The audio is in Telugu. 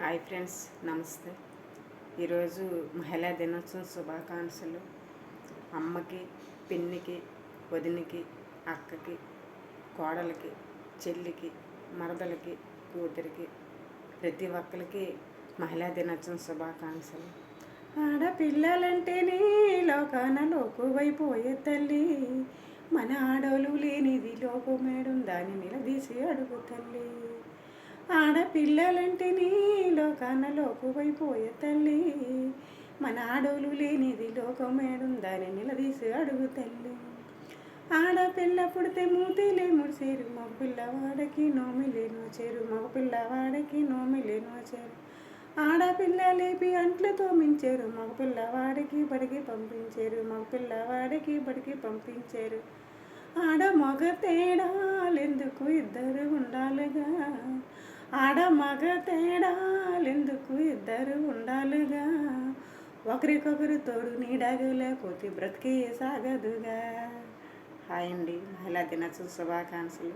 హాయ్ ఫ్రెండ్స్, నమస్తే. ఈరోజు మహిళా దినోత్సవం శుభాకాంక్షలు. అమ్మకి, పిన్నికి, వదినికి, అక్కకి, కోడలికి, చెల్లికి, మరదలకి, కూతురికి, ప్రతి ఒక్కరికి మహిళా దినోత్సవం శుభాకాంక్షలు. ఆడపిల్లలంటేనే లోకాన లోకువైపోయే తల్లి, మన ఆడోలు లేనిది లోకమేడం దాన్ని నిలదీసి అడుగు తల్లి. ఆడపిల్లలంటేనే లోకాన లోకువైపోయే తల్లి, మన ఆడోలు లేనిది లోకమేడం దాన్ని నిలదీసి అడుగు తల్లి. ఆడపిల్ల పుడితే మూతిలే ముడిసేరు, మగపిల్లవాడికి నోమిలేను చేరు, మగపిల్లవాడికి నోమిలేను చేరు. ఆడపిల్ల లేపి అంట్లతో మించారు, మగపిల్లవాడికి బడికి పంపించారు, మగపిల్లవాడికి బడికి పంపించారు. ఆడ మగ తేడాలెందుకు ఇద్దరు ఉండాలిగా, ఆడ మగ తేడాలెందుకు ఇద్దరు ఉండాలిగా, ఒకరికొకరు తోడు నీడగా లేకపోతే బ్రతికే సాగదుగా. హాయ్ అండి, మహిళా దినోత్సవ శుభాకాంక్షలు.